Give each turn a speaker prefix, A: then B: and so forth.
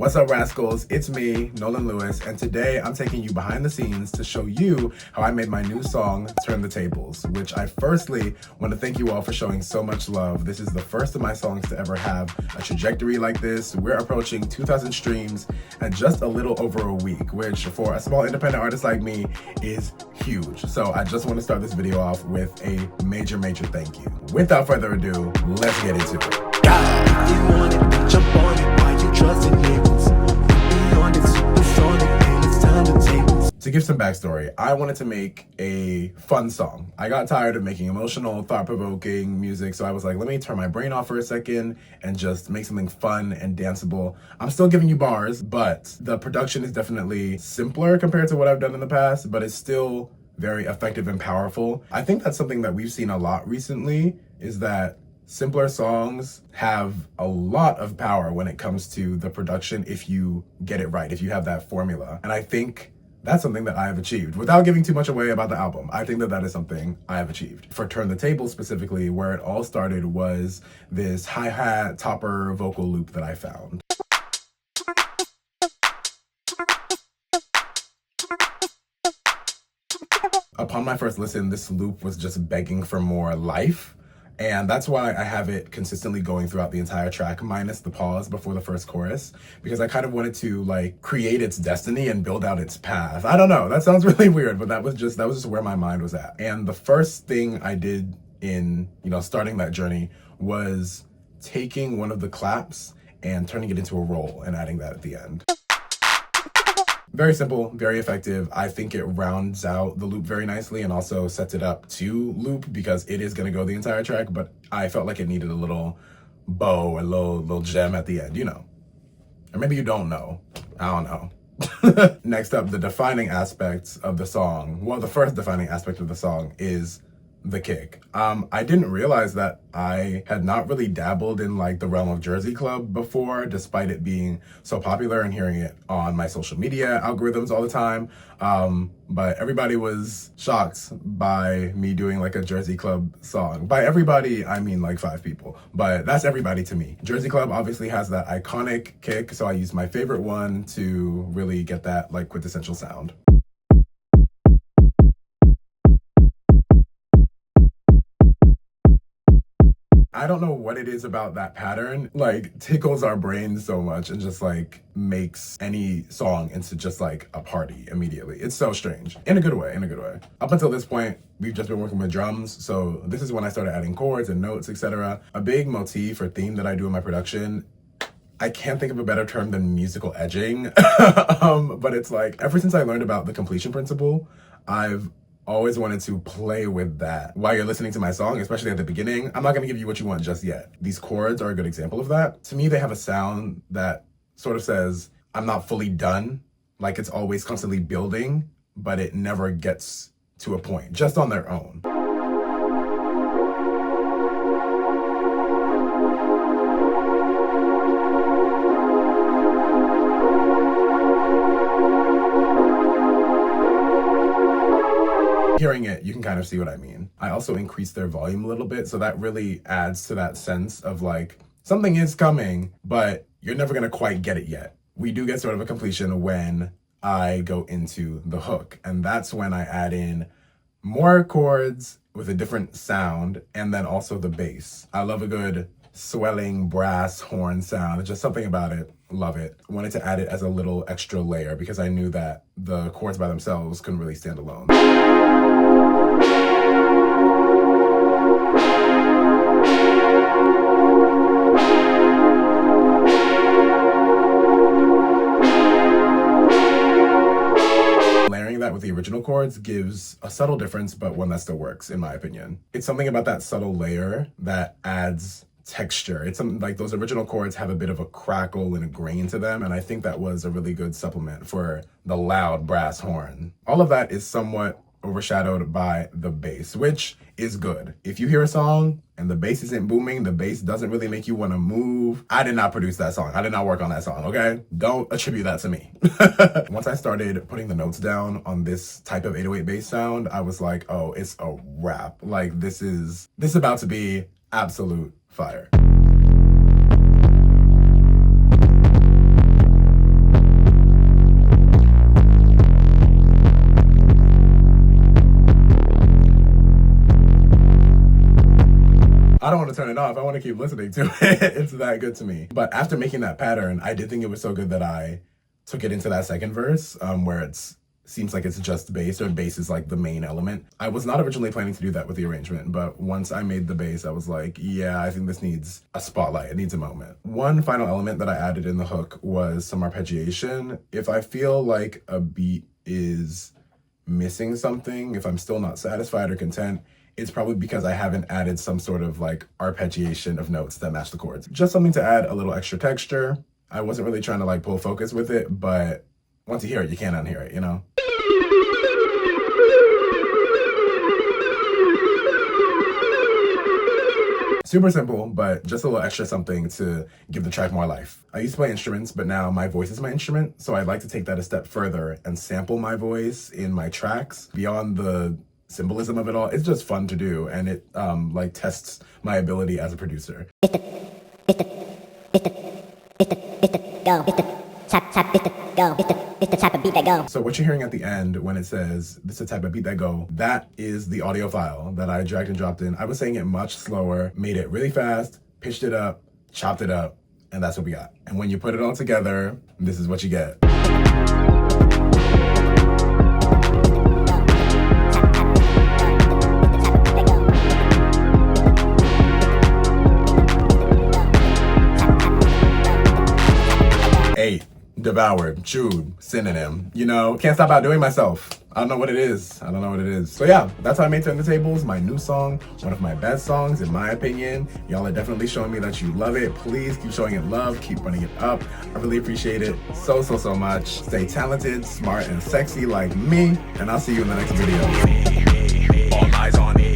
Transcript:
A: What's up, rascals? It's me, Nolan Lewis, and today I'm taking you behind the scenes to show you how I made my new song, Turn the Tables, which I firstly want to thank you all for showing so much love. This is the first of my songs to ever have a trajectory like this. We're approaching 2,000 streams in just a little over a week, which for a small independent artist like me is huge. So I just want to start this video off with a major thank you. Without further ado, let's get into it.
B: If you want it, then jump on it. Why you trusting labels? Be on it, supersonic, and it's time to tables.
A: To give some backstory, I wanted to make a fun song. I got tired of making emotional, thought-provoking music, so I was like, let me turn my brain off for a second and just make something fun and danceable. I'm still giving you bars, but the production is definitely simpler compared to what I've done in the past, but it's still very effective and powerful. I think that's something that we've seen a lot recently, is that simpler songs have a lot of power when it comes to the production if you get it right, if you have that formula. And I think that's something that I have achieved. Without giving too much away about the album, I think that that is something I have achieved. For Turn the Tables specifically, where it all started was this hi-hat topper vocal loop that I found. Upon my first listen, this loop was just begging for more life. And that's why I have it consistently going throughout the entire track, minus the pause before the first chorus, because I kind of wanted to like create its destiny and build out its path. I don't know, that sounds really weird, but that was just where my mind was at. And the first thing I did in, starting that journey was taking one of the claps and turning it into a roll and adding that at the end. Very simple, very effective. I think it rounds out the loop very nicely and also sets it up to loop because it is going to go the entire track, but I felt like it needed a little bow, a little gem at the end, Or maybe you don't know. I don't know. Next up, the defining aspects of the song. Well, the first defining aspect of the song is the kick. I didn't realize that I had not really dabbled in like the realm of Jersey Club before, despite it being so popular and hearing it on my social media algorithms all the time. But everybody was shocked by me doing like a Jersey Club song. By everybody, I mean like 5 people, but that's everybody to me. Jersey Club obviously has that iconic kick, so I used my favorite one to really get that like quintessential sound. I don't know what it is about that pattern, like tickles our brains so much and just like makes any song into just like a party immediately. It's so strange, in a good way, Up until this point, we've just been working with drums. So this is when I started adding chords and notes, etc. A big motif or theme that I do in my production, I can't think of a better term than musical edging. But it's like, ever since I learned about the completion principle, I've always wanted to play with that while you're listening to my song, especially at the beginning. I'm not gonna give you what you want just yet. These chords are a good example of that. To me, they have a sound that sort of says, I'm not fully done. Like it's always constantly building, but it never gets to a point, just on their own. Hearing it, you can kind of see what I mean. I also increased their volume a little bit, so that really adds to that sense of like, something is coming, but you're never gonna quite get it yet. We do get sort of a completion when I go into the hook, and that's when I add in more chords with a different sound, and then also the bass. I love a good swelling brass horn sound. There's just something about it. Love it. Wanted to add it as a little extra layer because I knew that the chords by themselves couldn't really stand alone. Layering that with the original chords gives a subtle difference, but one that still works, in my opinion. It's something about that subtle layer that adds texture. It's something like those original chords have a bit of a crackle and a grain to them, and I think that was a really good supplement for the loud brass horn. All of that is somewhat overshadowed by the bass, which is good. If you hear a song and the bass isn't booming, the bass doesn't really make you want to move, I did not produce that song. I did not work on that song, okay? Don't attribute that to me. Once I started putting the notes down on this type of 808 bass sound, I was like, oh, it's a wrap. Like this is about to be absolute fire. off. I want to keep listening to it. It's that good to me. But after making that pattern, I did think it was so good that I took it into that second verse, where it's seems like it's just bass, or bass is like the main element. I was not originally planning to do that with the arrangement, but once I made the bass, I was like, yeah, I think this needs a spotlight. It needs a moment. One final element that I added in the hook was some arpeggiation. If I feel like a beat is missing something, if I'm still not satisfied or content, it's probably because I haven't added some sort of like arpeggiation of notes that match the chords. Just something to add a little extra texture. I wasn't really trying to like pull focus with it, but once you hear it, you can't unhear it, you know? Super simple, but just a little extra something to give the track more life. I used to play instruments, but now my voice is my instrument, so I'd like to take that a step further and sample my voice in my tracks beyond the symbolism of it all. It's just fun to do, and it like tests my ability as a producer. It's the type of beat that go. So what you're hearing at the end when it says this is the type of beat that go, that is the audio file that I dragged and dropped in. I was saying it much slower, made it really fast, pitched it up, chopped it up, and that's what we got. And when you put it all together, this is what you get. Devoured, chewed, synonym. You know, can't stop outdoing myself. I don't know what it is. So yeah, that's how I made Turn the Tables, my new song, one of my best songs, in my opinion. Y'all are definitely showing me that you love it. Please keep showing it love, keep running it up. I really appreciate it so much. Stay talented, smart, and sexy like me, and I'll see you in the next video. All eyes on me.